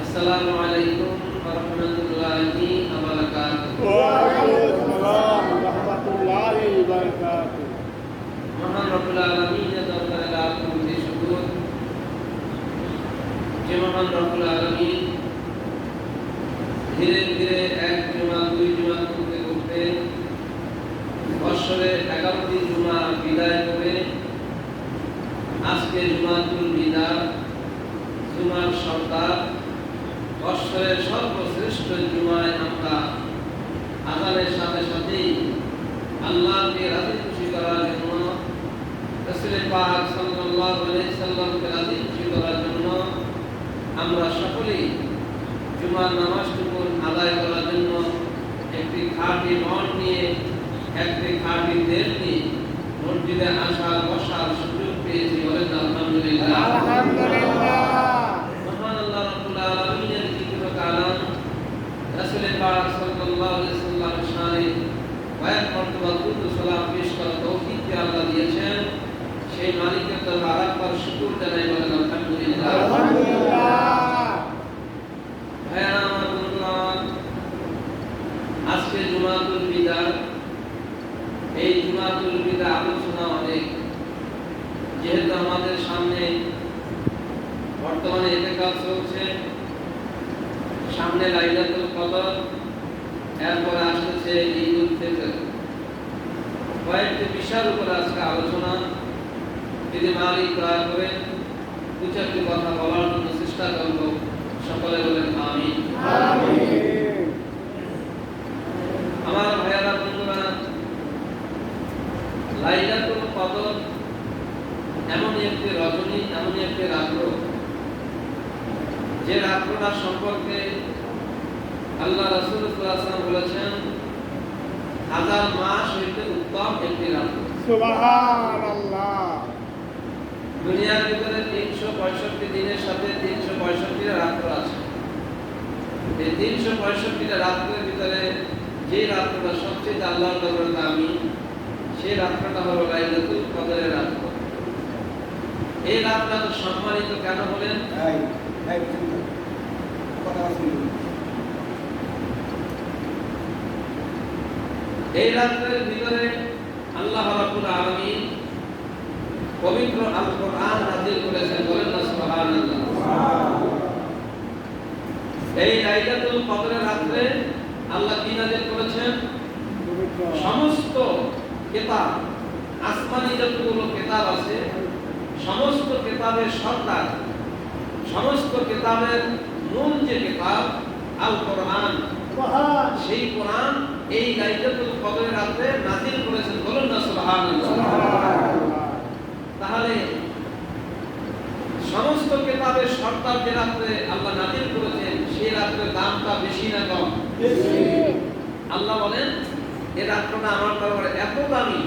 আসসালামু আলাইকুম ওয়া রাহমাতুল্লাহি ওয়া বারাকাতুহু। ওয়া আলাইকুম আসসালাম ওয়া রাহমাতুল্লাহি ওয়া বারাকাতুহু। মহান রব্বুল আলামিনের দরবারে লাখ কোটি শুকর যে মহান রব্বুল আলামিন ধীরে ধীরে এক জুমা দুই জুমা করতে করতে বছরে 11টি জুমা বিদায় করে আজকে জুমাতুল বিদা জুমার সপ্তাহ বছরের সর্বশ্রেষ্ঠ জুমায় আমরা আযানের সাথে সাথেই আল্লাহকে রাজি খুশি করার জন্য রাসূল পাক সাল্লাল্লাহু আলাইহি সাল্লামকে রাজি খুশি করার জন্য আমরা সকলেই জুমার নামাজটুকু আদায় করার জন্য একটি খাঁটি মন নিয়ে একটি খাঁটি দিল নিয়ে মসজিদে আসার বসার সুযোগ পেয়েছি। বলেন আলহামদুলিল্লাহ। আলহামদুলিল্লাহ। মহান আল্লাহ রাব্বুল আলামিনের যিকর কালাম রাসূল পাক সাল্লাল্লাহু আলাইহি সাল্লামের শানে কয়েক মর্তবা দুরূদ সালাম পেশ করার তৌফিক আল্লাহ দিয়েছেন। সেই মালিকের দরবারে আবার শুকর জানাই। বলেন আলহামদুলিল্লাহ। আলহামদুলিল্লাহ। ভাইরা আমার বন্ধুগণ, আজকে জুমাতুল বিদা। এই জুমাতুল বিদা আলোচনা অনেক, যেহেতু আমাদের সামনে বর্তমানে ইতিকাফ চলছে, সামনে লাইলাতুল কদর, এরপর আসছে ঈদুল ফিতর। কয়েকটি বিষয়ের উপর আজকে আলোচনা। যদি মালিক দয়া করে দু চারটি কথা বলার জন্য চেষ্টা করব। সকলে বলেন আমিন। আমিন। আমার ভাইয়েরা বন্ধুরা, লাইলাতুল কদর এমন একটি রজনী, এমন একটি রাত্র, যে রাত্রটা সম্পর্কে আল্লাহ রাসূল সাল্লাল্লাহু আলাইহি ওয়াসাল্লাম বলেছেন 1000 মাস হইতে উত্তম একটি রাত্র। সুবহানাল্লাহ। দুনিয়ার ভিতরে 365 দিনের সাথে 365টা রাত্র আছে। এই 365টা রাত্রের ভিতরে যে রাত্রটা সবচেয়ে আল্লাহর দরবারে দামি, সেই রাত্রটা হলো লাইলাতুল কদরের রাত্র। এই রাতটা তো সম্মানিত কেন বলেন? এই রাত্রের ভিতরে আল্লাহ রাব্বুল আলামিন পবিত্র আল কোরআন নাযিল করেছেন। বলেন না সুবহানাল্লাহ। এই লাইলাতুল কদরের রাতে আল্লাহ কি নাযিল করেছেন? সমস্ত কিতাব, আসমানি যতগুলো কিতাব আছে, সমস্ত কিতাবের সরদার, সমস্ত কিতাবের মূল যে কিতাব আল কোরআন, সেই কোরআন এই লাইলাতুল কদরের রাতে নাযিল করেছেন। বলেন না সুবহানাল্লাহ। তাহলে সমস্ত কিতাবের সরদার যে রাতে আল্লাহ নাযিল করেছেন, সেই রাতের দামটা বেশি না কম? বেশি। আল্লাহ বলেন এই রাতটা আমার দরবারে এত দামি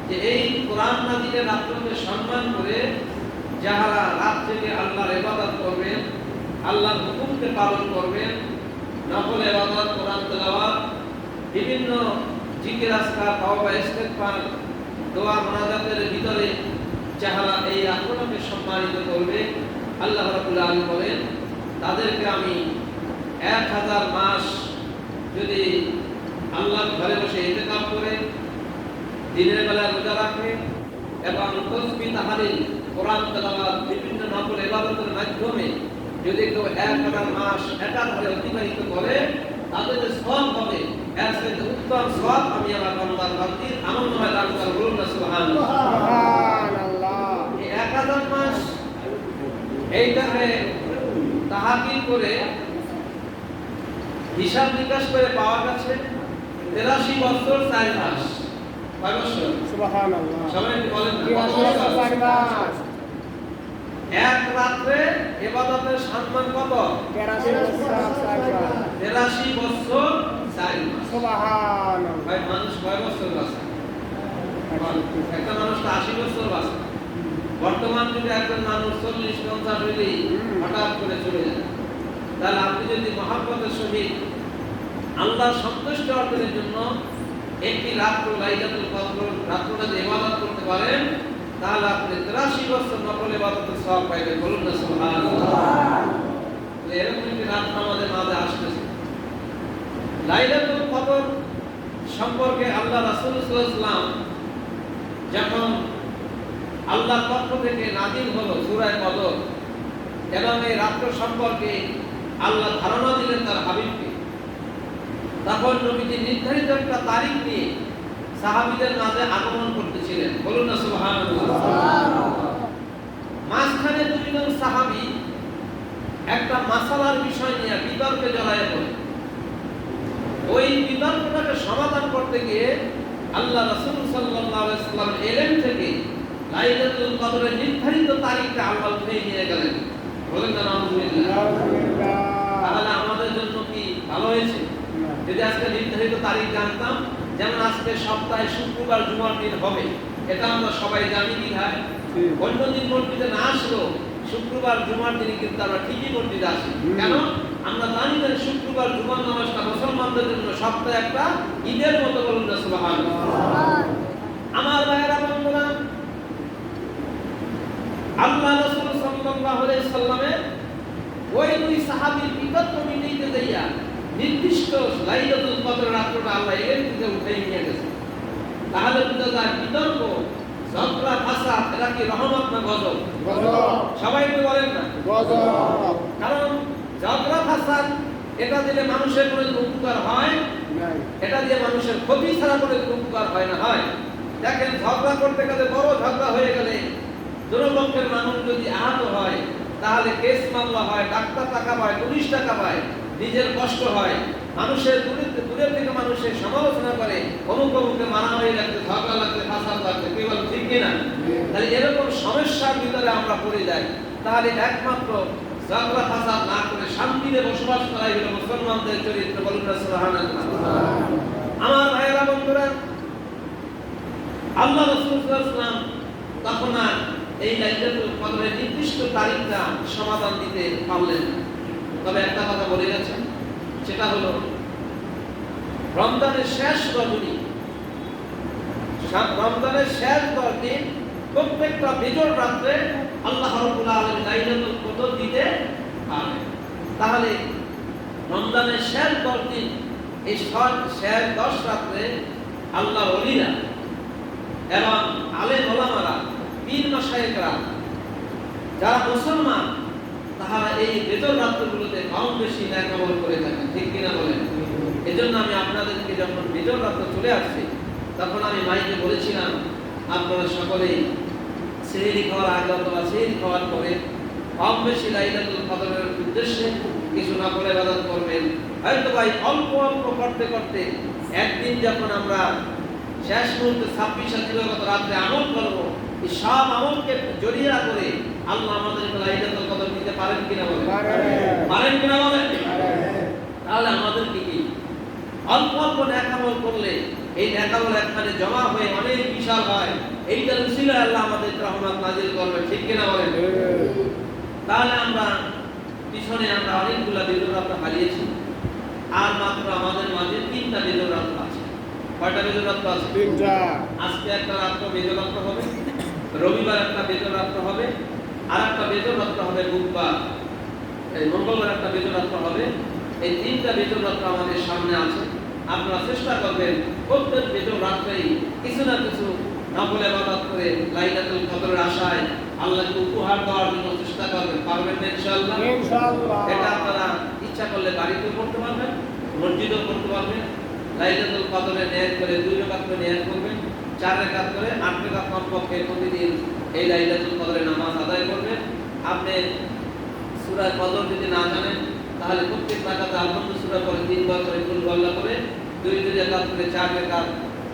যে এই কোরআন নাজিলের রাত্রকে সম্মান করে যাহারা রাত থেকে আল্লাহর ইবাদত করবেন, আল্লাহর হুকুমকে পালন করবেন, নফল ইবাদত, কোরআন তেলাওয়াত, বিভিন্ন জিকির আজকার, তাওবা ইস্তেগফার, দোয়া মুনাজাতের ভিতরে যাহারা এই রাত্রকে সম্মানিত করবে, আল্লাহ রাব্বুল আলামিন বলেন তাদেরকে আমি 1000 মাস যদি আল্লাহর ঘরে বসে ইতিকাফ করে দিনের বেলা রোজা রাখে এবং তাসবিহ তাহলিল, কোরআন তেলাওয়াত, বিভিন্ন নফল ইবাদতের মাধ্যমে যদি কেউ 1000 মাস একাধারে অতিবাহিত করে, তাদের যে সওয়াব হবে এর সাথে উত্তম সওয়াব আমি আমার বান্দার বান্দির আমলনামায় দান করব। বলুন না সুবহানাল্লাহ। সুবহানাল্লাহ। এই 1000 মাস এইটাকে তাহাকিল করে হিসাব নিকাশ করে পাওয়া গেছে 83 বছর 4 মাস। কয় বছর? সুবহানাল্লাহ। সবাই একটু বলেন না, কত 83 বছর? 4 মাস। এক রাত্রে ইবাদতের সম্মান কত? 83 বছর 4 মাস। 83 বছর 4 মাস। সুবহানাল্লাহ। ভাই মানুষ কয় বছর বাঁচে? একটা মানুষ তো 80 বছর বাঁচে। বর্তমান যুগে একজন মানুষ 40-50 হইলেই হঠাৎ করে চলে যায়। তাহলে আপনি যদি মহব্বতের সহিত আল্লাহর সন্তুষ্টি অর্জনের জন্য একটি রাত্র লাইলাতুল কদর রাত্রটা যে ইবাদত করতে পারেন, তাহলে আপনি 83 বছর নফল ইবাদতের সওয়াব পাইবেন। বলুন না সুবহানাল্লাহ। এরকম একটি রাত আমাদের মাঝে আসতেছে। লাইলাতুল কদর সম্পর্কে আল্লাহ রাসূল সাল্লাল্লাহু আলাইহি ওয়াসাল্লাম যখন আল্লাহর পক্ষ থেকে নাযিল হলো সূরা কদর এবং এই রাত্র সম্পর্কে আল্লাহ ধারণা দিলেন তার হাবিবকে, তখন নবীজি নির্ধারিত একটা তারিখ নিয়ে সাহাবীদের মাঝে আগমন করতেছিলেন। বলুন না সুবহানাল্লাহ। মাঝখানে দুইজন সাহাবী একটা মাসালার বিষয় নিয়ে বিতর্কে জড়ায় পড়ে। ওই বিতর্কটাকে সমাধান করতে গিয়ে আল্লাহ রাসূল সাল্লাল্লাহু আলাইহি ওয়াসাল্লাম এলেন থেকে লাইলাতুল কদরের নির্ধারিত তারিখটা আল্লাহ উঠিয়ে নিয়ে গেলেন। বলেন না আলহামদুলিল্লাহ। তাহলে আমাদের জন্য কি ভালো হয়েছে যদি আজকে নির্ধারিত তারিখ জানতাম? যেমন আজকে সপ্তাহে শুক্রবার জুমার দিন হবে, এটা আমরা সবাই জানি কি হয়। অন্য দিন মসজিদে না আসলেও শুক্রবার জুমার দিনে কিন্তু আমরা ঠিকই মসজিদে আসি। কেন? আমরা জানি যে শুক্রবার জুমার নামাজটা মুসলমানদের জন্য সপ্তাহে একটা ঈদের মতো। বলুন না সুবহানাল্লাহ। আমার ভাইয়েরা বন্ধুরা, আল্লাহ রাসূল সাল্লাল্লাহু আলাইহি সাল্লামের ওই দুই সাহাবীর বিতর্ক মিটাইতে যাইয়া নির্দিষ্ট লাইলাতুল কদর রাতটা আল্লাহ এর থেকে উঠাই নিয়ে গেছে। তাহলে বুঝা যায় বিতর্ক, ঝগড়া, ফাসাদ এরা কি রহমত না গজব? গজব। সবাই তো বলেন না গজব। কারণ ঝগড়া ফাসাদ এটা দিলে মানুষের কোনো উপকার হয় নাই। এটা দিয়ে মানুষের ক্ষতি ছাড়া কোনো উপকার হয় না। হয় দেখেন, ঝগড়া করতে গেলে বড় ঝগড়া হয়ে গেলে দুর্পক্ষের মানুষ যদি আহত হয় তাহলে কেস মামলা হয়, ডাক্তার টাকা পায়, পুলিশ টাকা পায়, নিজের কষ্ট হয়, মানুষের দূরের থেকে মানুষের সমালোচনা করে, অমুকে মারা হয়ে যাচ্ছে, ঝগড়া লাগছে, ফাসাদ লাগছে। কি বল ঠিক কিনা? তাহলে এরকম সমস্যার ভিতরে আমরা পড়ে যাই। তাহলে একমাত্র ঝগড়া ফাসাদ না করে শান্তিতে বসবাস করাই হলো মুসলমানদের চরিত্র। বলুন না সুবহানাল্লাহ। আমার ভাইয়েরা বন্ধুরা, আল্লাহ রাসূল সাল্লাল্লাহু আলাইহি ওয়াসাল্লাম তখন আর এই লাইলাতুল কদরের নির্দিষ্ট তারিখটা সমাধান দিতে পারলেন না। তবে একটা কথা বলে গেছেন, সেটা হলো রমজানের শেষ রজনী, রমজানের শেষ 10 দিন প্রত্যেকটা বিজোর রাত্রে আল্লাহ রাব্বুল আলামিন লাইলাতুল কদর দিতে পারেন। তাহলে রমজানের শেষ 10 দিন, এই শেষ 10 রাত্রে আল্লাহর ওলিরা এবং আলেম ওলামারা, পীর মাশায়েখরা যারা মুসলমান, তাহারা এই বেজর রাত্রগুলোতে কম বেশি নেক আমল করে থাকেন। ঠিক কিনা বলেন? এজন্য আমি আপনাদেরকে যখন বেজর রাত্র চলে আসছে তখন আমি মাইকে বলেছিলাম, আপনারা সকলেই সেহরি খাওয়ার আগে অথবা সেহরি খাওয়ার পরে কম বেশি লাইলাতুল কদরের উদ্দেশ্যে কিছু নফল ইবাদত করবেন। হয়তো ভাই অল্প অল্প করতে করতে একদিন যখন আমরা শেষ মুহূর্তে 26 দিবাগত রাত্রে আমল করব, এই সব আমলকে জড়িয়ে করে আল্লাহ আমাদের লাইলাতুল কদর দিতে পারেন কিনা বলেন? পারেন কিনা বলেন? তাহলে আমাদের কি অল্প অল্প নেক আমল করলে এই নেকামল একখানে জমা হয়ে অনেক বিশাল হয়, এইটার উসিলায় আল্লাহ আমাদের রহমত নাজিল করবে, ঠিক কিনা বলেন? তাহলে আমরা পিছনে আমরা অনেকগুলা বেদরাত হারিয়েছি, আর মাত্র আমাদের মাঝে 3টা বেদরাত আছে। কয়টা বেদরাত আছে? 3টা। আজকে একটা রাত্র বেদরাত হবে, রবিবার একটা বেদরাত হবে, আর একটা বেদরাত হবে বুধবার, এই মঙ্গলবার একটা বেদরাত হবে। এই 3টা বেদরাত আমাদের সামনে আছে। আপনারা চেষ্টা করবেন প্রত্যেক বেদরাতেই কিছু না কিছু নফল ইবাদত করে লাইলাতুল কদরের আশায় আল্লাহকে উপহার দেওয়ার জন্য চেষ্টা করবেন। পারবেন না ইনশাআল্লাহ? ইনশাআল্লাহ। এটা আপনারা ইচ্ছা করলে বাড়িতে করতে পারবেন, মসজিদেও করতে পারবেন। লাইলাতুল কদরে নিয়ত করে 2 রাকাত করে নিয়ত করবেন, 4 রাকাত করে 8 রাকাত কমপক্ষে প্রতিদিন এই লাইলাতুল কদরে নামাজ আদায় করবেন। আপনি সূরা কদর যদি না জানেন তাহলে প্রত্যেক রাকাতে আলহামদুলিল্লাহ সূরা পড়ে 3 বার করে কুল আল্লাহ করে 2 রাকাত করে 4 রাকাত,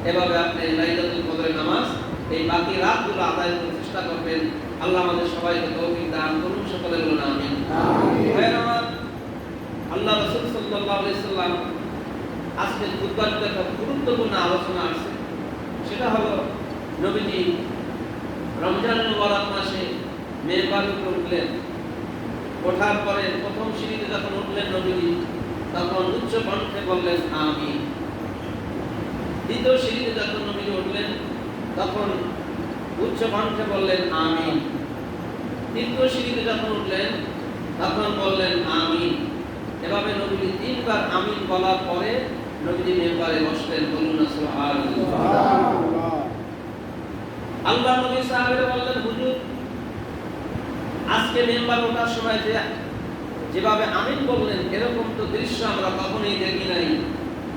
এভাবে আপনি লাইলাতুল কদরের নামাজ এই বাকি রাতগুলো আদায় করার চেষ্টা করবেন। আল্লাহ আমাদের সবাইকে তৌফিক দান করুন, সকলে বলুন আমিন। আমিন। আল্লাহ রাসূল সাল্লাল্লাহু আলাইহি সাল্লাম আজকে খুতবাতে একটা গুরুত্বপূর্ণ আলোচনা আছে, সেটা হলো নবীজি রমজান মুবারক মাসে মেহরাবের উপর উঠলেন। ওঠার পরে প্রথম সিঁড়িতে যখন উঠলেন নবীজি, তখন উচ্চ কণ্ঠে বললেন আমিন। দ্বিতীয় সিঁড়িতে যখন নবীজি উঠলেন তখন উচ্চ কণ্ঠে বললেন আমিন। তৃতীয় সিঁড়িতে যখন উঠলেন তখন বললেন আমিন। এভাবে নবীজি 3 বার আমিন বলার পরে নবীজি মেম্বারে বসলেন। বলুন সুবহানাল্লাহ। আল্লাহ নবী সাহাবীরা বললেন, হুজুর আজকে মেম্বার ওঠার সময় যেভাবে আমিন বললেন এরকম তো দৃশ্য আমরা কখনোই দেখি নাই।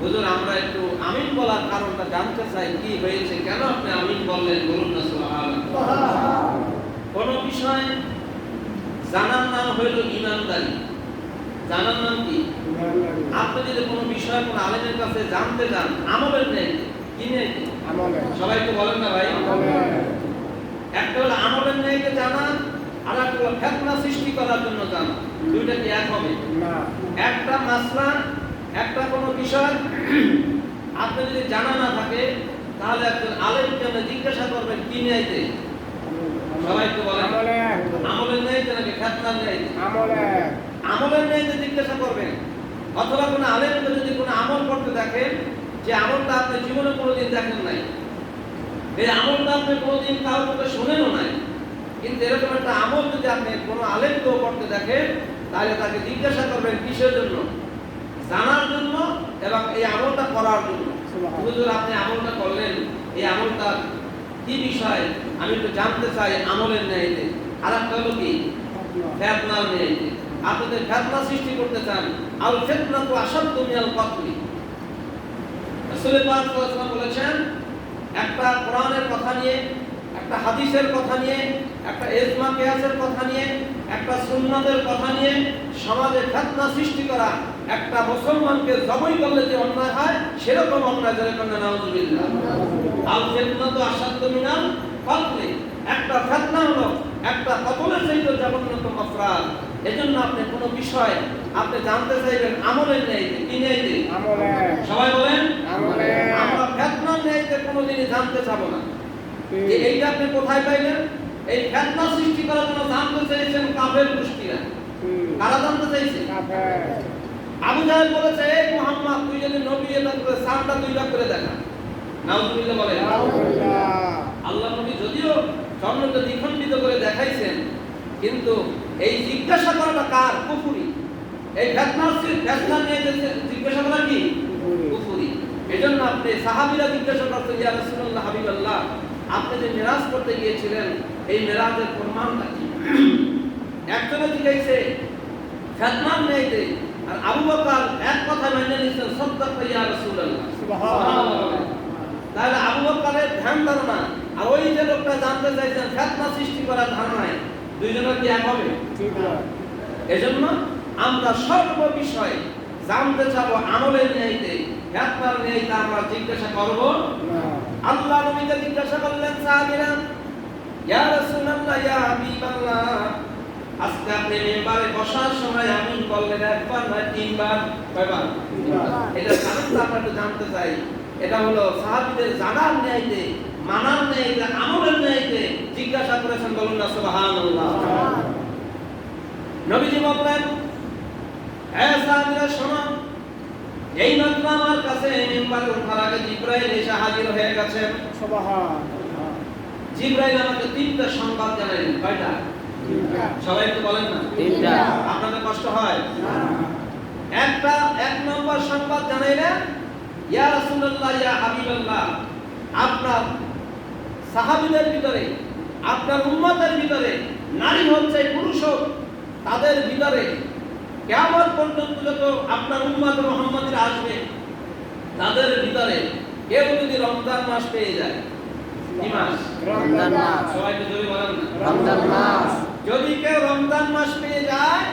হুজুর আমরা একটু আমিন বলার কারণটা জানতে চাই, কি হয়েছে, কেন আপনি আমিন বললেন? বলুন না সুবহানাল্লাহ। কোন বিষয় জানার নাম হইল ঈমানদারি। জানার নাম কি? আপনি যদি কোনো বিষয় কোন আলেমের কাছে জানতে যান আমলের নেই, কি নেই? আমলের। সবাই তো বলেন না ভাই? আমলের। একটা হলো আমলের নেইকে জানা, আর একটা হলো ফিতনা সৃষ্টি করার জন্য জানা। দুইটা কি এক হবে? না। একটা মাসলা, একটা কোনো বিষয় আপনি যদি জানা না থাকে তাহলে একজন আলেমকে আপনি জিজ্ঞাসা করবেন কি নিয়েছে। সবাই তো বলেন আমলের। আমলের নেইতে নাকি ফিতনার নেইতে? আমলের। আমলের নেইতে জিজ্ঞাসা করবেন। অথবা কোনো আলেমকে যদি কোনো আমল করতে দেখেন যে আমলটা আপনি জীবনে কোনোদিন দেখেন নাই, এই আমলটা আপনি কোনোদিন কারোর মুখে শুনেনও নাই, কিন্তু এরকম একটা আমল যদি আপনি কোনো আলেমকেও করতে দেখেন তাহলে তাকে জিজ্ঞাসা করবেন কিসের জন্য? জানার জন্য এবং এই আমলটা করার জন্য। হুজুর আপনি আমলটা করলেন, এই আমলটা কি বিষয় আমি একটু জানতে চাই আমলের ন্যায়তে। আর একটা হলো কি? ফিতনার ন্যায়তে। আপনি যদি ফিতনা সৃষ্টি করতে চান, আল ফিতনাতু আশাদ্দু মিনাল কতলি। রাসূল পাক সাল্লাল্লাহু আলাইহি ওয়াসাল্লাম বলেছেন, একটা কোরআনের কথা নিয়ে, একটা হাদিসের কথা নিয়ে, একটা ইজমা কিয়াসের কথা নিয়ে, একটা সুন্নাতের কথা নিয়ে সমাজে ফিতনা সৃষ্টি করা, একটা মুসলমানকে জবাই করলে যে অন্যায় হয় সেরকম অন্যায় যারা করে নাউযুবিল্লাহ। আল ফিতনাতু আশাদ্দু মিনাল কতলি। একটা ফিতনা হলো একটা কতলের চাইতে জঘন্যতম অপরাধ। এজন্য আপনি কোনো বিষয় আপনি জানতে চাইবেন আমলের ন্যায়তে, কি ন্যায়তে? আমলের। সবাই বলেন আমলের। আমরা ফিতনার ন্যায়তে কোনোদিনই জানতে চাবো না। যে এইটা আপনি কোথায় পাইলেন? এই ফিতনা সৃষ্টি করার জন্য জানতে চাইছেন কাফের গোষ্ঠীরা। কারা জানতে চাইছে? কাফের। আবু জাহেল বলেছে, এই মুহাম্মদ তুই যদি নবী এটা করে সামটা 2 ভাগ করে দেখা। নাউযুবিল্লাহ বলেন। আলহামদুলিল্লাহ। আল্লাহ নবী যদিও স্বর্ণকে দ্বিখণ্ডিত করে দেখাইছেন, কিন্তু এই জিজ্ঞাসা করাটা কার? কুফরি। এই ফিতনা নিয়ে জিজ্ঞাসা করা কি? কুফরি। এজন্য আপনি সাহাবীরা জিজ্ঞাসা করতেন, ইয়া রাসূলুল্লাহ হাবিবাল্লাহ আপনি যে মিরাজ করতে গিয়েছিলেন এই মিরাজের প্রমাণটা কি? একজনে জিজ্ঞাসে ফিতনা নিয়ে, আর আবু বকর এক কথা মেনে নিয়েছেন, সাদাকা ইয়া রাসূলুল্লাহ। সুবহানাল্লাহ। তাহলে আবু বকরের ধ্যান ধারণা আর ওই যে লোকটা জানতে চাইছেন ফিতনা সৃষ্টি করার ধারণায় দুইজনের কি এক হবে? ঠিক না। এজন্য আমরা সর্ব বিষয়ে জানতে চাবো আমলের ন্যায়তে, ফিতনার ন্যায়তে আমরা জিজ্ঞাসা করব না। আল্লাহ নবীকে জিজ্ঞাসা করলেন সাহাবীরা, ইয়া রাসূলুল্লাহ ইয়া হাবিবাল্লাহ আজকে আপনি মিম্বারে বসার সময় আমিন বললেন একবার না 3 বার? কয়বার? এটা কারণটা আমরা একটু জানতে চাই। এটা হলো সাহাবীদের জানার ন্যায়তে, মানার ন্যায়তে, আমলের ন্যায়তে জিজ্ঞাসা করেছেন, বলুন না সুবহানাল্লাহ। নবীজি বললেন, হে সাহাবীরা শোনো, এই মাত্র আমার কাছে মিম্বারে ওঠার আগে জিবরাইল এসে হাজির হয়ে গেছেন। সুবহানাল্লাহ। জিবরাইল আমাকে তিনটা সংবাদ জানালেন। কয়টা? সবাই একটু বলেন না। তিনটা। আপনাদের কষ্ট হয়? এক নম্বর সংবাদ জানাইলেন, ইয়া রাসূলুল্লাহ, ইয়া হাবিবাল্লাহ, আপনার সাহাবীদের ভিতরে, আপনার উম্মতের ভিতরে, নারী হোক চাই পুরুষ হোক, তাদের ভিতরে কিয়ামত পর্যন্ত যত আপনার উম্মত মুহাম্মাদের আসবে, তাদের ভিতরে কেউ যদি রমজান মাস পেয়ে যায়, কি মাস? রমজান মাস। সবাই তো জোরে বলেন না। রমজান মাস। যদি কেউ রমজান মাস পেয়ে যায়,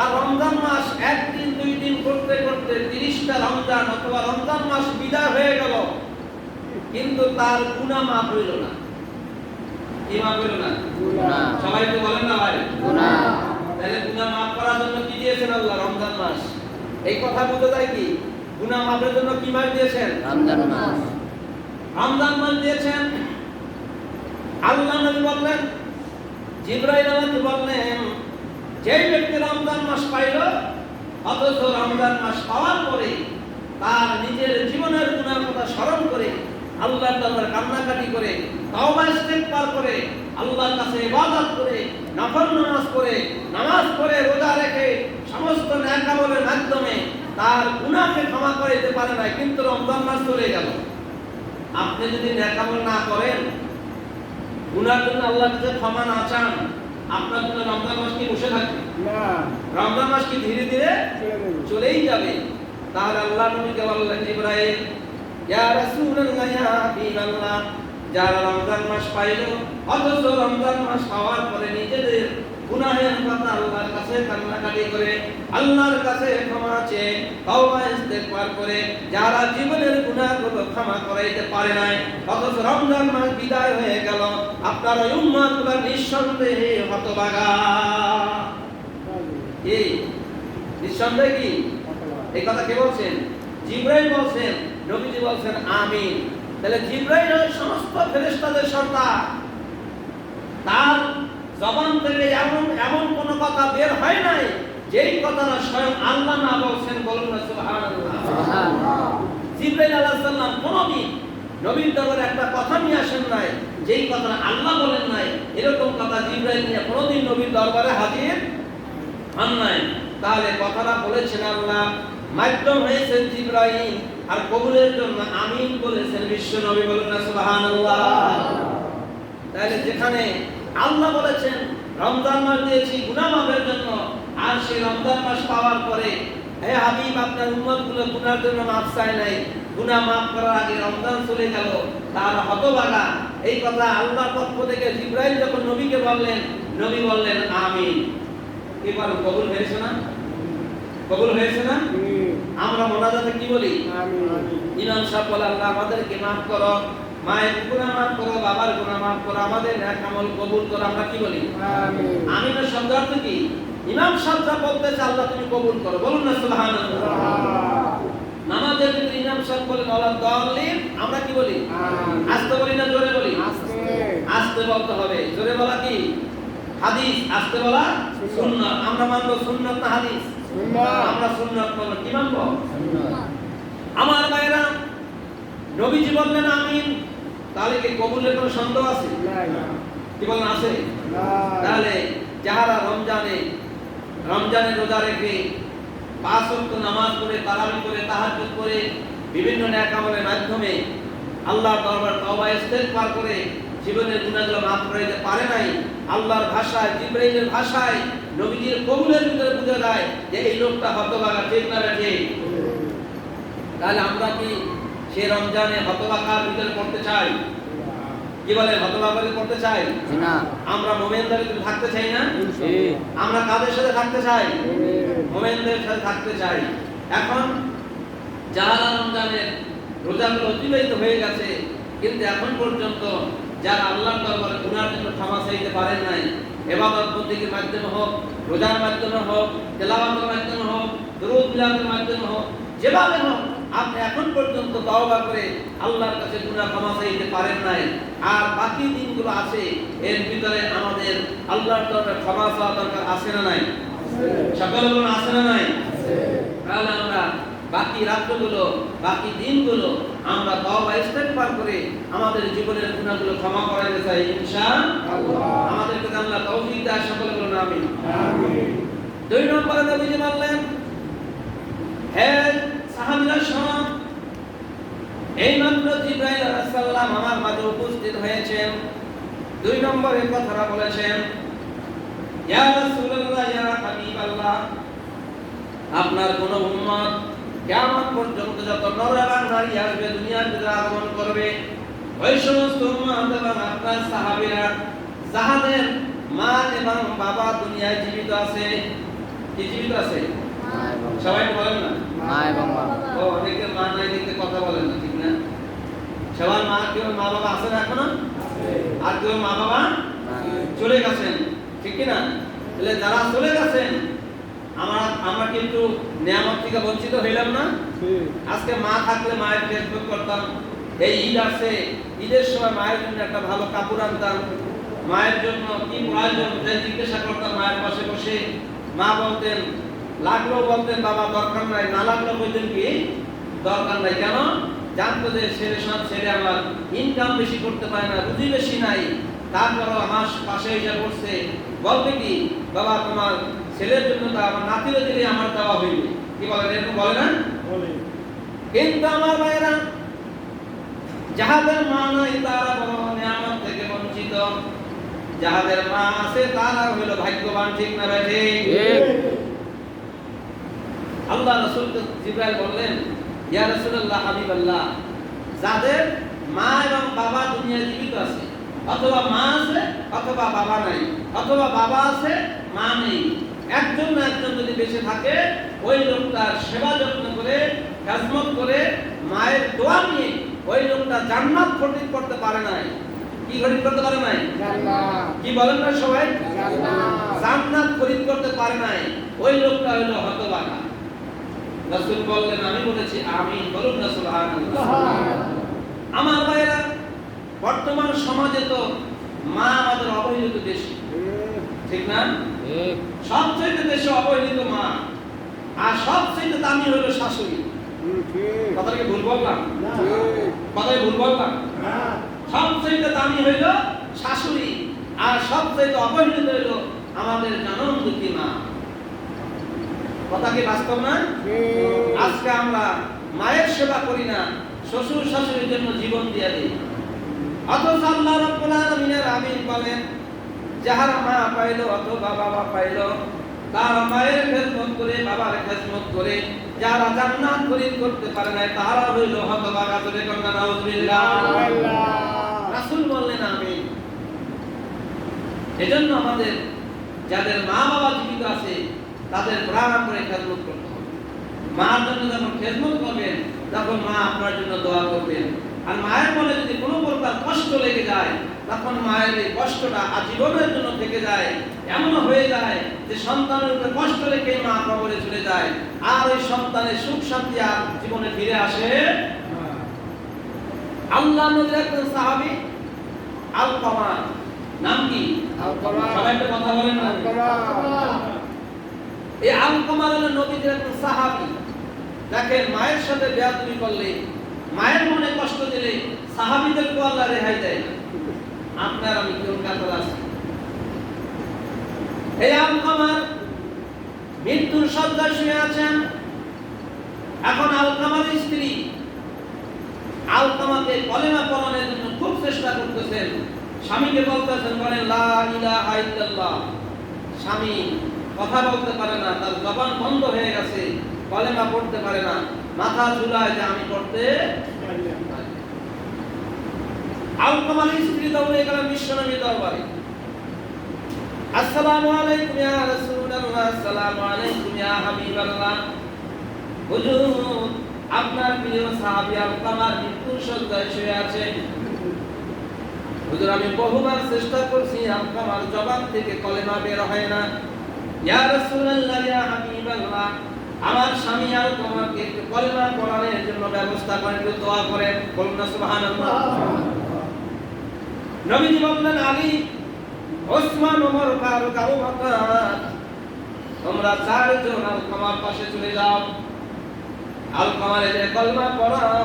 আর রমজান মাস একদিন দুই দিন করতে করতে 30টা রমজান অথবা রমজান মাস বিদায় হয়ে গেল, কিন্তু তার গুনাহ মাফ হইল না। কি মাফ হইল না? গুনাহ। সবাই তো বলেন না ভাই। গুনাহ। তাহলে গুনাহ মাফ করার জন্য কি দিয়েছেন আল্লাহ? রমজান মাস। এই কথা বোঝা যায় কি? গুনাহ মাফের জন্য কি মাস দিয়েছেন? রমজান মাস। রমজান মাস দিয়েছেন। আল্লাহ নবী বললেন, জিবরাইল আমাকে বললেন, যেই ব্যক্তি রমজান মাস পাইল, অথচ রমজান মাস পাওয়ার পরে তার নিজের জীবনের গুনার কথা স্মরণ করে, আল্লাহর দরবারে কান্নাকাটি করে, তওবা ইস্তেগফার করে, আল্লাহর কাছে ইবাদত করে, নফল নামাজ পড়ে, রোজা রেখে, সমস্ত নেক আমলের মাধ্যমে তার গুনাহকে ক্ষমা করে দিতে পারে না, কিন্তু রমজান মাস চলে গেল। আপনি যদি নেক আমল না করেন, গুনার জন্য আল্লাহর কাছে ক্ষমা না চান, আপনার জন্য রমজান মাস কি বসে থাকবে? না, রমজান মাস কি ধীরে ধীরে চলে যাবে। চলেই যাবে। তাহলে আল্লাহ নবীকে বললেন, জিবরাইল, ইয়া রাসূলুল্লাহ, ইয়া হাবিবাল্লাহ, যারা রমজান মাস পাইল, অথচ রমজান মাস পাওয়ার পরে নিজেদের গুনাহের কথা আল্লাহর কাছে কান্নাকাটি করে, আল্লাহর কাছে ক্ষমা চেয়ে, তওবা ইস্তেগফার করে, যারা জীবনের গুনাহগুলো ক্ষমা করাইতে পারে নাই, অথচ রমজান মাস বিদায় হয়ে গেল, আপনার ওই উম্মতগুলো নিঃসন্দেহে হতভাগা। এই নিঃসন্দেহে কি? এই কথা কে বলছেন? জিবরাইল বলছেন, নবীজি বলছেন আমিন। তাহলে জিবরাইল ওই সমস্ত ফেরেশতাদের সর্দার, তার জবান থেকে এমন কোন কথা বের হয় নাই যেই কথাটা স্বয়ং আল্লাহ না বলছেন, বলুন না সুবহানাল্লাহ। সুবহানাল্লাহ। জিবরাইল আলাইহিস সালাম কোনদিন নবীর দরবারে একটা কথা নিয়ে আসেন নাই যেই কথাটা আল্লাহ বলেন নাই, এরকম কথা জিবরাইল নিয়ে কোনদিন নবীর দরবারে হাজির হন নাই। তাহলে কথাটা বলেছেন আল্লাহ, মাধ্যম হয়েছেন জিবরাইল, আর কবুলের জন্য আমিন বলেছেন বিশ্ব নবী, বলুন না সুবহানাল্লাহ। তাহলে যেখানে আল্লাহ বলেছেন রমজান মাস দিয়েছি গুনাহ মাফের জন্য, আর সেই রমজান মাস পাওয়ার পরে হে হাবিব, আপনার উম্মতগুলো গুনার জন্য মাফ চায় নাই, গুনাহ মাফ করার আগে রমজান চলে গেল, তারা হতভাগা। এই কথা আল্লাহর পক্ষ থেকে জিবরাইল যখন নবীকে বললেন, নবী বললেন আমিন। এবার কবুল হয়েছে না? কবুল হয়েছে না? আমরা মোনাজাতে কি বলি? আমিন। ইমাম সাহেব বলে, আল্লাহ আমাদেরকে মাফ করো, মায়ের গুনাহ মাফ করো, বাবার গুনাহ মাফ করো, আমাদের নেক আমল কবুল করো। আমরা কি বলি? আমিন। আমিনের শব্দ অর্থ কি? ইমাম সাহেব যা বলতেছে আল্লাহ তুমি কবুল করো, বলুন না সুবহানাল্লাহ। নামাজের ভিতরে ইমাম সাহেব বলেন ওয়ালা দাল্লিন, আমরা কি বলি? আমিন। আস্তে বলি না জোরে বলি? আস্তে। আস্তে বলতে হবে। জোরে বলা কি হাদিস, আস্তে বলা সুন্নাত। আমরা মানবো সুন্নাত না হাদিস? সুন্নাত। আমরা সুন্নাত মানবো। কি মানবো? সুন্নাত। আমার ভাইরা, নবীজি বললেন আমিন, তাহলে কি কবুলের কোনো সন্দেহ আছে? নাই। কি বলেন, আছে? নাই। তাহলে যারা রমজানে রোজা রেখে 5 ওয়াক্ত নামাজ পড়ে, তারাবি করে, তাহাজ্জুদ করে, বিভিন্ন নেক আমলের মাধ্যমে আল্লাহর দরবারে তওবা ইস্তেগফার করে জীবনের গুনাহগুলো মাফ করে দিতে পারে নাই, আল্লাহর ভাষায়, জিবরাইলের ভাষায়, নবীজির কবুলের ভিতরে বোঝা যায় যে এই লোকটা হতভাগা, ঠিক না ঠিক? তাহলে আমরা কি সে রমজানে হতভাগার ভিতরে পড়তে চাই? কি বলে, হতভাগার পড়তে চাই? না। আমরা মুমিনদের ভিতরে থাকতে চাই না? জি। আমরা কাদের সাথে থাকতে চাই? মুমিনদের সাথে থাকতে চাই। এখন যারা রমজানের রোজাগুলো অতিবাহিত হয়ে গেছে, কিন্তু এখন পর্যন্ত যারা আল্লাহর দরবারে গুনার জন্য ক্ষমা চাইতে পারেন নাই, ইবাদত বন্দেগীর মাধ্যমে হোক, রোজার মাধ্যমে হোক, তেলাওয়াতের মাধ্যমে হোক, দরুদ মিলাদের মাধ্যমে হোক, যেভাবে হোক আপনি এখন পর্যন্ত তওবা করে আল্লাহর কাছে গুনাহ ক্ষমা চাইতে পারেন নাই, আর বাকি দিনগুলো আছে, এর ভিতরে আমাদের আল্লাহর তরফে ক্ষমা চাওয়া দরকার আছে না নাই? সকলে বলুন আছে না নাই? তাহলে আমরা বাকি রাতগুলো, বাকি দিনগুলো আমরা তওবা ইস্তেগফার করে আমাদের জীবনের গুনাহগুলো ক্ষমা করাতে চাই ইনশাআল্লাহ। আমাদেরকে আল্লাহ তৌফিক দেয়, সকলে বলুন আমিন। আমিন। 2 নম্বরে নবীজি বললেন, হে সাহাবীরা শোনো, এইমাত্র জিবরাইল আলাইহিস সালাম আমার মাঝে উপস্থিত হয়েছেন। 2 নম্বরে কথাটা বলেছেন, ইয়া রাসূলুল্লাহ, ইয়া হাবিবাল্লাহ, আপনার কোন উম্মত কিয়ামত পর্যন্ত যত নর এবং নারী আসবে, দুনিয়ার ভিতরে আগমন করবে, ওই সমস্ত উম্মত এবং আপনার সাহাবীরা যাদের মা এবং বাবা দুনিয়ায় জীবিত আছে, কি জীবিত আছে? সবাই বলেন না? মা এবং বাবা। ও অনেকে মা নাই দেখতে কথা বলেন না, ঠিক না? সবার মা, কেউ মা বাবা আছে না এখনো? আর কেউ মা বাবা চলে গেছেন, ঠিক কি না? তাহলে যারা চলে গেছেন, আমরা কিন্তু নিয়ামত থেকে বঞ্চিত হইলাম না। আজকে মা থাকলে মায়ের খেদমত করতাম, এই ঈদ আসে, ঈদের সময় মায়ের জন্য একটা ভালো কাপড় আনতাম, মায়ের জন্য কি প্রয়োজন জিজ্ঞাসা করতাম মায়ের পাশে বসে। মা বলতেন, লাগলো বলতেন বাবা দরকার নাই, না লাগলো বলতেন কি দরকার নাই। কেন? জানতো যে ছেলে আমার ইনকাম বেশি করতে পারে না, রুজি বেশি নাই, তারপরও আমার পাশে এসে বসছে, বলবে কি বাবা তোমার ছেলের জন্য তো আমার নাতিরে দিলে আমার দেওয়া হইবে, কি বলেন? এরকম বলে না? কিন্তু আমার ভাইরা, যাহাদের মা নাই তারা বড় নিয়ামত থেকে বঞ্চিত, যাহাদের মা আছে তারা হইল ভাগ্যবান, ঠিক না ভাই? ঠিক। আল্লাহ রাসূলকে জিবরাইল বললেন, ইয়া রাসূলুল্লাহ, হাবিবাল্লাহ, যাদের মা এবং বাবা দুনিয়ায় জীবিত আছে, অথবা মা আছে অথবা বাবা নাই, অথবা বাবা আছে মা নেই, একজন না একজন যদি বেঁচে থাকে, ওই লোকটার সেবা যত্ন করে, খেদমত করে, মায়ের দোয়া নিয়ে ওই লোকটা জান্নাত খরিদ করতে পারে নাই। কি খরিদ করতে পারে নাই? জান্নাত। কি বলেন না সবাই? জান্নাত। জান্নাত খরিদ করতে পারে নাই, ওই লোকটা হলো হতভাগা। রাসূল বললেন, আমি বলেছি আমিন, বলুন না সুবহানাল্লাহ। আমার ভাইরা, বর্তমান সমাজে তো মা আমাদের অবহেলিত বেশি, ঠিক না? সবচেয়ে বেশি অবহেলিত মা, আর সবচেয়ে দামি হলো শাশুড়ি। কথাটা কি ভুল বললাম? কথাই ভুল বললাম? সবচেয়ে দামি হইল শাশুড়ি, আর সবচেয়ে অবহেলিত হইল আমাদের জনম দুঃখী মা। কথা কি বাস্তব না? আজকে আমরা মায়ের সেবা করি না, শ্বশুর শাশুড়ির জন্য জীবন দিয়ে দিই। অথচ আল্লাহ রাব্বুল আলামিনের আমিন বলেন, যাহার মা পাইল অথবা বাবা পাইল, তার মায়ের খেদমত করে, বাবার খেদমত করে যারা জান্নাত খরিদ করতে পারে না, তারা হইল হতভাগা। বলে কন্যা নাউজুবিল্লাহ। রাসূল বললেন আমিন। এজন্য আমাদের যাদের মা বাবা জীবিত আছে, তাদের প্রাণ করে খেদমত করতে হবে। মার জন্য যখন খেদমত করবেন, তখন মা আপনার জন্য দোয়া করবেন। আর মায়ের মনে যদি কোনো প্রকার কষ্ট লেগে যায়, তখন মায়ের এই কষ্টটা আজীবনের জন্য থেকে যায়। এমন হয়ে যায় যে সন্তানের উপরে কষ্ট রেখে মা কবরে চলে যায়, আর ওই সন্তানের সুখ শান্তি আর জীবনে ফিরে আসে। আল্লাহ নবীর একজন সাহাবী আলকামা, নাম কি? সবাই একটা কথা বলেন না? এই আলকামা হলো নবীর একজন সাহাবী। দেখেন, মায়ের সাথে বেয়াদবি করলে, মায়ের মনে কষ্ট দিলে সাহাবীদেরকে আল্লাহ রেহাই দেয় না। আপনার আমি কেউ কাতর আছি। এই আলকামার মৃত্যুর শয্যায় শুয়ে আছেন। এখন আলকামার স্ত্রী আলকামাকে কলেমা পড়ানোর জন্য খুব চেষ্টা করতেছেন। স্বামীকে বলতেছেন, বলেন লা ইলাহা ইল্লাল্লাহ। স্বামী কথা বলতে পারে না, তার জবান বন্ধ হয়ে গেছে, কলেমা পড়তে পারে না, মাথা ঝুলায় যে আমি পড়তে। আলকামার স্ত্রী দৌড়ে গেলেন বিশ্বনবীর দরবারে। আসসালামু আলাইকুম ইয়া রাসূলুল্লাহ, আসসালামু আলাইকুম ইয়া হাবিবাল্লাহ। হুজুর, আপনার প্রিয় সাহাবী আলকামার মৃত্যুর শয্যায় শুয়ে আছেন। হুজুর, আমি বহুবার চেষ্টা করছি, আলকামার জবান থেকে কলেমা বের হয় না। ইয়া রাসূলুল্লাহ, ইয়া হাবিবাল্লাহ, আমার স্বামী আর তোমাকে কলেমা পড়ানোর জন্য ব্যবস্থা করেন, একটু দোয়া করেন, বলুন না সুবহানাল্লাহ। নবীজি বললেন, আলী, ওসমান, ওমর, ফারুক, আবু বকর, তোমরা চারজন আলকামার পাশে চলে যাও, আলকামারে যে কলমা পড়াও।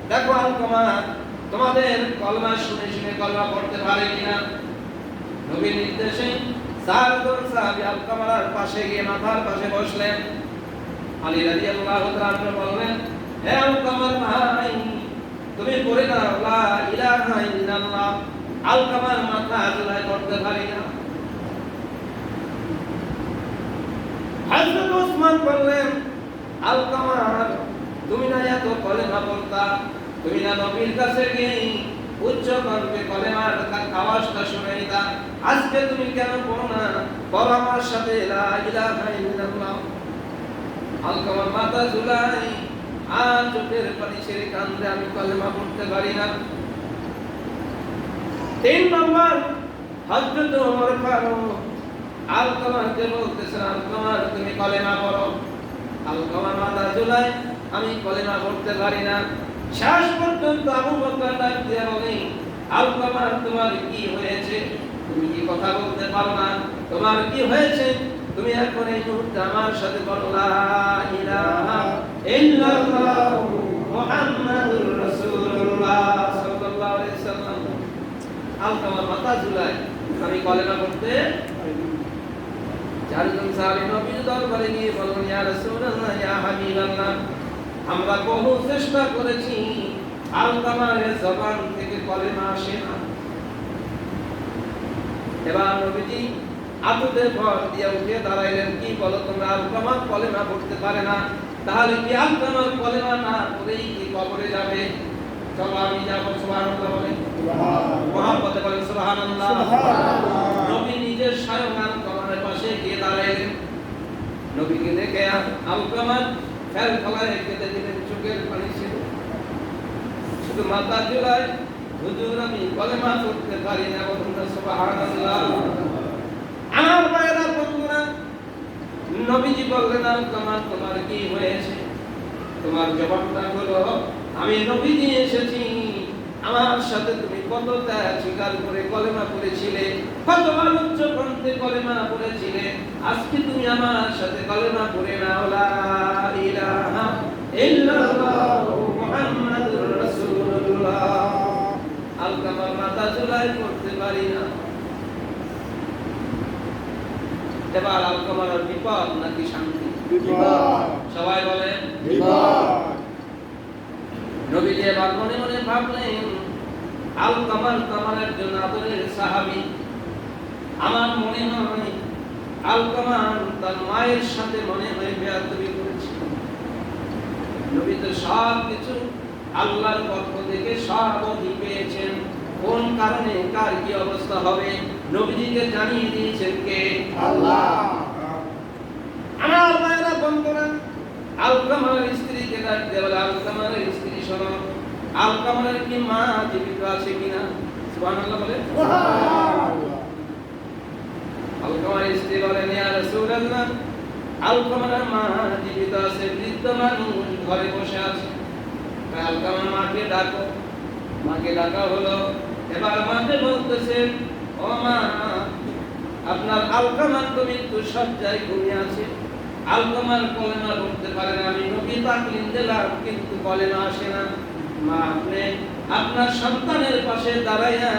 দেখো আলকামা তোমাদের কলমা শুনে শুনে কলমা পড়তে পারে কিনা। নবীর নির্দেশে চারজন সাহাবী আলকামার পাশে গিয়ে মাথার পাশে বসলেন। আলী রাদিয়াল্লাহু তাআলা বললেন, হে আলকামার ভাই, তুমি পড়ে দাও লা ইলাহা ইল্লাল্লাহ। আলকামার মাথা ঝুলায় পড়তে পারি না। হযরত ওসমান বললেন, আলকামার, তুমি না এত কলেমা পড়তা, তুমি না নবীর কাছে গিয়ে উচ্চ কণ্ঠে কলেমার আওয়াজটা শুনে নিতা, আজকে তুমি কেন পড়ো না? বলো আমার সাথে লা ইলাহা ইল্লাল্লাহ। আলকামার মাথা ঝুলাই আর চোখের পানি ছেড়ে কান্দে, আমি কলেমা পড়তে পারি না। 3 নম্বর, হযরত ওমর ফারুক আলকামাকে বলতেছেন, আলকামার তুমি কলেমা পড়ো। আলকামার মাথা ঝুলাই, আমি কলেমা পড়তে পারি না। শেষ পর্যন্ত আবু বকর ডাক দিয়ে বলে, আলকামার তোমার কি হয়েছে? তুমি কি কথা বলতে পারো না? তোমার কি হয়েছে? তুমি এখন এই মুহূর্তে আমার সাথে বলো লা ইলাহা ইল্লাল্লাহ মুহাম্মাদুর রাসূলুল্লাহ সাল্লাল্লাহু আলাইহি ওয়াসাল্লাম। আলকামার মাথা ঝুলাই, আমি কলেমা পড়তে। চারজন সাহাবী নবীর দরবারে গিয়ে বললেন, ইয়া রাসূলুল্লাহ, ইয়া হাবিবাল্লাহ, আমরা বহু চেষ্টা করেছি, আলকামার জবান থেকে কলেমা আসে না। এবার নবীজি আতুতে ভর দিয়ে উঠে দাঁড়াইলেন, কি বলো তোমরা, আলকামার কলেমা পড়তে পারে না? তাহলে কি আলকামার কলেমা না পড়েই কি কবরে যাবে? চলো আমি যাবো। সুবহানাল্লাহ বলেন, মুহাম্মদে বলেন সুবহানাল্লাহ। নবী নিজের স্বয়ং আলকামার পাশে গিয়ে দাঁড়াইলেন। নবীকে দেখে আলকামার ফেল ফলায় কেঁদে দিলেন, চোখের পানি ছিল, শুধু মাথা ঝুলায়, হুজুর আমি কলেমা পড়তে পারি না। বলুন না সুবহানাল্লাহ। আমার ভাইরা বন্ধুরা, নবীজি বললেন, আলকামার তোমার কি হয়েছে? তোমার জবাবটা হলো, আমি নবীজি এসেছি, আমার সাথে তুমি কত ত্যাগ স্বীকার করে কলেমা পড়েছিলে, কতবার উচ্চ কণ্ঠে কলেমা পড়েছিলে, আজকে তুমি আমার সাথে কলেমা পড়ে নাও লা ইলাহা ইল্লাল্লাহ মুহাম্মাদুর রাসূলুল্লাহ। আলকামার মাথা ঝুলাই পড়তে পারি না। এবার আলকামার বিপদ নাকি শান্তি? বিপদ। সবাই বলেন বিপদ। নবীজি এবার মনে মনে ভাবলেন, আলকামার আমার একজন আদরের সাহাবী, আমার মনে হয় আলকামার তার মায়ের সাথে মনে হয় বেয়াদবি করেছে। নবী তো সব কিছু আল্লাহর পক্ষ থেকে সব ওহী পেয়েছেন, কোন কারণে কার কি অবস্থা হবে নবীজিকে জানিয়ে দিয়েছেন কে? আল্লাহ। আমার ভাইরা বন্ধুরা, আলকামার স্ত্রীকে ডাক দিয়ে বলে, আলকামার স্ত্রী শোনো, আলকামার কি মা জীবিত আছে কিনা? সুবহানাল্লাহ বলে। আলকামার স্ত্রী বলেন, ইয়া রাসূলুল্লাহ, আলকামার মা জীবিত আছে, বৃদ্ধ মানুষ ঘরে বসে আছে। আলকামার মাকে ডাকো। মাকে ডাকা হলো। এবার মাকে বলতেছেন, ও মা, আপনার আলকামার তো মৃত্যু সজ্জায় ঘুমিয়ে আছে, আলকামার কলেমা পড়তে পারে না, আমি নবী তাকলিম দিলাম কিন্তু কলেমা আসে না। মা, আপনি আপনার সন্তানের পাশে দাঁড়াইয়া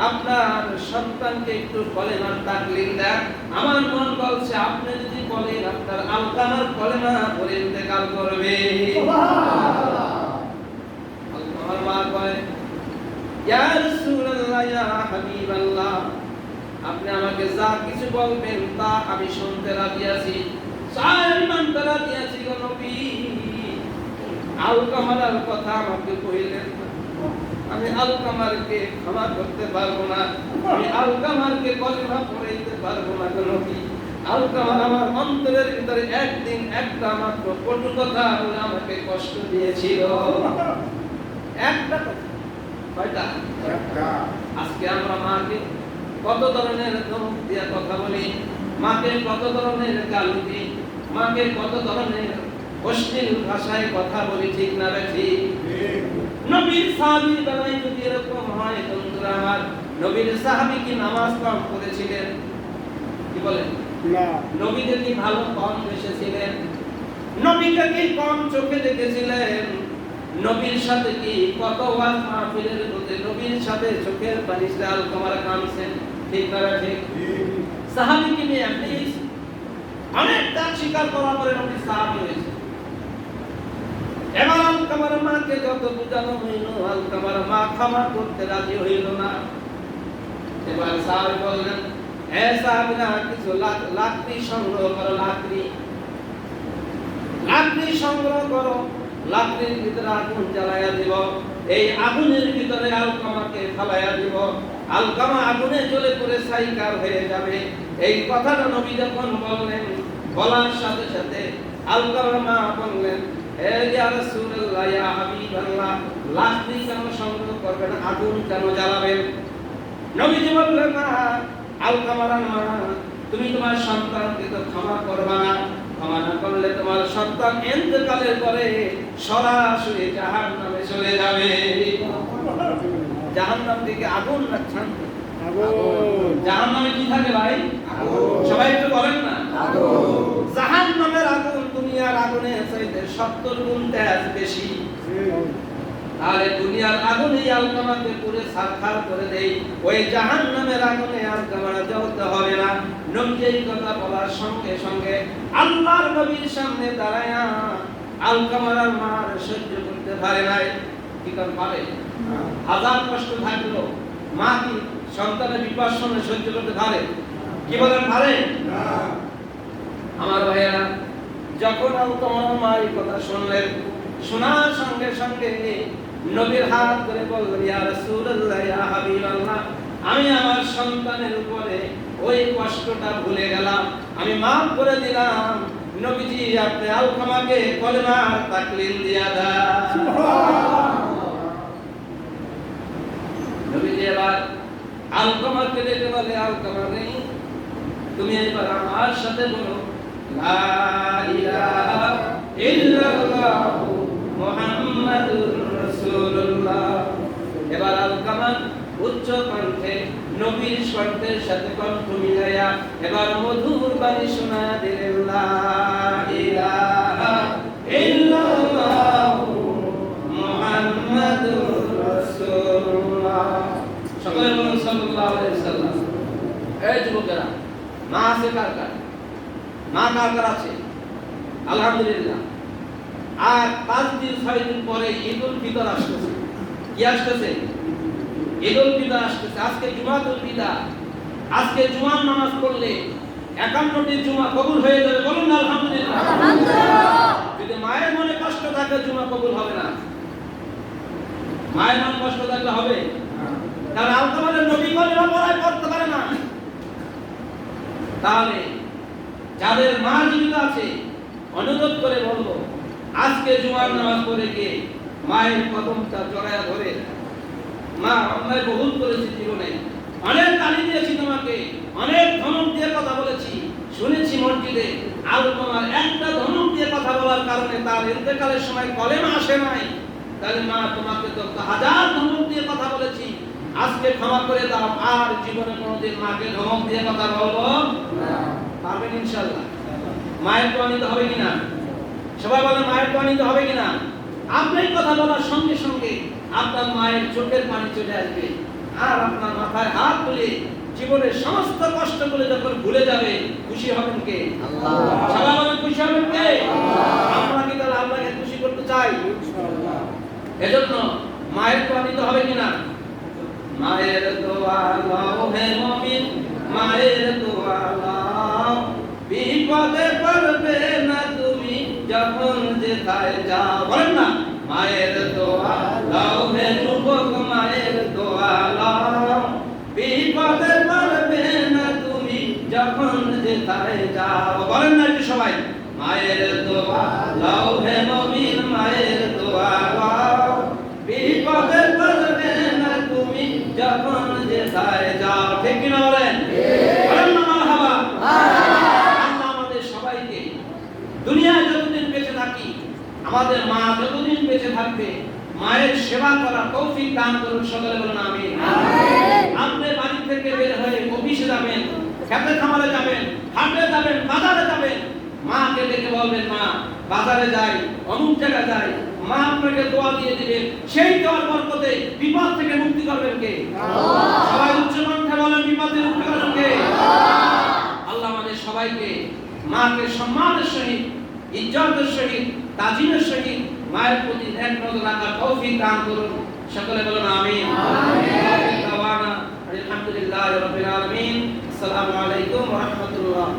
আপনার সন্তানকে একটু কলেমার তাকলিম দেন। আমার মন বলছে আপনি যদি বলেন আপনার আলকামার কলেমা পড়ে ইন্তেকাল করবে। আলকামার মা কয়, ইয়া রাসূলুল্লাহ, ইয়া হাবিবাল্লাহ, আপনি আমাকে যা কিছু বলবেন তা আমি শুনতে রাজি আছি, আমি মানতে রাজি আছি গো নবী। আলকামার কথা আমাকে কইলেন না, আমি আলকামারকে ক্ষমা করতে পারবো না, আমি আলকামারকে কলেমা পড়াইতে পারবো না গো নবী। আলকামার আমার অন্তরের ভিতরে একদিন একটা মাত্র কটু কথা বলে আমাকে কষ্ট দিয়েছিল। একটা কথা। কয়টা? একটা। আজকে আমরা মাকে কত ধরনের ধমক দিয়ে কথা বলি, মাকে কত ধরনের গালি দিই, মাকে কত ধরনের অশ্লীল ভাষায় কথা বলি, ঠিক না ঠিক? নবীর সাহাবীর বেলায় যদি এরকম হয় বন্ধুরা আমার, নবীর সাহাবী কি নামাজ কম করেছিলেন? কি বলেন? না। নবীকে কি ভালো কম বেসেছিলেন? নবীকে কি কম চোখে দেখেছিলেন? নবীর সাথে কি কত ওয়াজ মাহফিলের মধ্যে নবীর সাথে চোখের পানি জাল তোমার কামছেন, ঠিক না ঠিক? সাহাবীকে নিয়ে আপনি অনেক ত্যাগ স্বীকার করার পরে নবী সাহাবী হয়েছে। এবার আলকামার মাকে যত বুঝানো হইল, আলকামার মা ক্ষমা করতে রাজি হইল না। এবার সাহাবী বললেন, হে সাহাবীরা, কিছু লাকড়ি সংগ্রহ করো, লাকড়ি সংগ্রহ করো, লাকড়ির ভিতরে আগুন জ্বালাইয়া দিব, এই আগুনের ভিতরে আলকামাকে ফালাইয়া দিব, আলকামা আগুনে জ্বলে পড়ে ছাইকার হয়ে যাবে। এই কথাটা নবী যখন বললেন, বলার সাথে সাথে আলকামার মা বললেন, হে ইয়া রাসূলুল্লাহ, ইয়া হাবিবাল্লাহ, লাকড়ি কেন সংগ্রহ করবেন, আগুন কেন জ্বালাবেন? নবীজি বললেন, না আলকামার মা, তুমি তোমার সন্তানকে তো ক্ষমা করবা না, ক্ষমা না করলে তোমার সন্তান ইন্তেকালের পরে সরাসরি জাহান্নামে চলে যাবে। জাহান্নাম থেকে আগুন রাখছেন, আগুন। জাহান্নামে কি থাকে ভাই? সবাই একটু বলেন না। জাহান্নামের আগুন দুনিয়ার আগুনের চাইতে 70 গুণ তেজ বেশি। আর এই দুনিয়ার আগুনে আলকামাকে পুরো ছারখার করে দেয়, ওই জাহান্নামের আগুনে আলকামারা জ্বলতে হবে না। নবী এই কথা বলার সঙ্গে সঙ্গে আল্লাহর নবীর সামনে দাঁড়ায়া আলকামার মার সহ্য করতে পারে নাই। কি কারণ পারে? হাজার কষ্ট থাকলো মা কি সন্তানের বিপাশনে সহ্য করতে পারে? কি বলেন, পারে? আমার ভাইয়েরা, যখন আলকামার মা এই কথা শুনলেন, শোনার সঙ্গে সঙ্গে নবীর হাত ধরে বললেন, ইয়া রাসূলুল্লাহ, ইয়া হাবিবাল্লাহ, আমি আমার সন্তানের উপরে ওই কষ্টটা ভুলে গেলাম, আমি মাফ করে দিলাম। নবীজি আপনি আলকামাকে কলেমার তাকলিম দিয়া দেন। নবীজি এবার আলকামাকে ডেকে বলে, আলকামা নেই, তুমি এবার আমার সাথে বলো, লা ইলাহা ইল্লাল্লাহ মুহাম্মাদুর রাসূলুল্লাহ। এবার আলকামা উচ্চ কণ্ঠে নবীর শব্দের সাথে কণ্ঠ মিলাইয়া এবার মধুর বাণী শোনা দিলেন, লা ইলাহা ইল্লাল্লাহ মুহাম্মাদুর রাসূলুল্লাহ। সকলে বলুন সাল্লাল্লাহু আলাইহি ওয়াসাল্লাম। এই যুবকেরা, মা আছে কার কার? মা কার কার আছে? আলহামদুলিল্লাহ। আর 5 দিন 6 দিন পরে ঈদুল ফিতর আসতেছে। কি আসতেছে? ঈদুল ফিতর আসতেছে। আজকে জুমাতুল বিদা, আজকে জুমার নামাজ পড়লে 51টি জুমা কবুল হয়ে যাবে। বলুন না আলহামদুলিল্লাহ। আলহামদুলিল্লাহ। যদি মায়ের মনে কষ্ট থাকে জুমা কবুল হবে না। মায়ের মনে কষ্ট থাকলে হবে? কারণ আলকামার নবী কলেমা পড়ায় পড়তে পারে না। তাহলে যাদের মা জীবিত আছে, অনুরোধ করে বলবো, আজকে জুমার নামাজ পড়ে গিয়ে মায়ের কদমটা জড়ায়া ধরে, মা অন্যায় বহুল করেছি জীবনে, অনেক গালি দিয়েছি তোমাকে, অনেক ধমক দিয়ে কথা বলেছি, শুনেছি মসজিদে আলকামার একটা ধমক দিয়ে কথা বলার কারণে তার ইন্তেকালের সময় কলেমা আসে নাই। তাহলে মা তোমাকে তো হাজার ধমক দিয়ে কথা বলেছি, আজকে ক্ষমা করে দাও, আর জীবনে কোনোদিন মাকে ধমক দিয়ে কথা বলবো না। পারবেন ইনশাআল্লাহ? মায়ের দোয়া নিতে হবে কিনা? সবাই বলেন, মায়ের দোয়া নিতে হবে কিনা? আপনি কথা বলার সঙ্গে সঙ্গে আপনার মায়ের চোখের পানি চলে আসবে, আর আপনার মাথায় হাত তুলে জীবনের সমস্ত কষ্টগুলো যখন ভুলে যাবে, খুশি হবেন কে? আল্লাহ। সবাই বলেন, খুশি হবেন কে? আমরা কি তাহলে আল্লাহকে খুশি করতে চাই? ইনশাআল্লাহ। এজন্য মায়ের দোয়া নিতে হবে কিনা? মায়ের দোয়া লও হে মুমিন, মায়ের দোয়া লও, বিপদে পড়বে না তুমি যখন যেথায় যাও। বলেন না, মায়ের দোয়া লও হে যুবক, মায়ের দোয়া লও, বিপদে পড়বে না তুমি যখন যেথায় যাও। বলেন না একটু সবাই, মায়ের দোয়া লও হে মুমিন, মায়ের দোয়া লও, বিপদে পড়বে না তুমি যখন যেথায় যাও। ঠিক কিনা বলেন? বলেন না মারহাবা। আল্লাহ আমাদের সবাইকে আমাদের মা যতদিন বেঁচে থাকবে মায়ের সেবা করা তৌফিক দান করুন, সকলে বলুন আমিন। আপনি বাড়ি থেকে বের হয়ে অফিসে যাবেন, খেতে খামারে যাবেন, হাটে যাবেন, বাজারে যাবেন, মাকে ডেকে বলবেন মা বাজারে যাই, অমুক জায়গায় যাই, মা আপনাকে দোয়া দিয়ে দিবে। সেই দোয়ার বরকতে বিপদ থেকে মুক্তি করবেন কে? সবাই উচ্চ কণ্ঠে বলেন বিপদ থেকে মুক্তি করবেন কে? আল্লাহ আমাদের সবাইকে মাকে সম্মানের সহিত, ইজ্জতের সহিত, তাজিমের সহিত মায়ের প্রতি ধ্যান নজর রাখার তৌফিক দান করুন, সকলে বলুন আমিন। আলহামদুলিল্লাহি রাব্বিল আলামিন। আসসালামু আলাইকুম ওয়া রাহমাতুল্লাহ।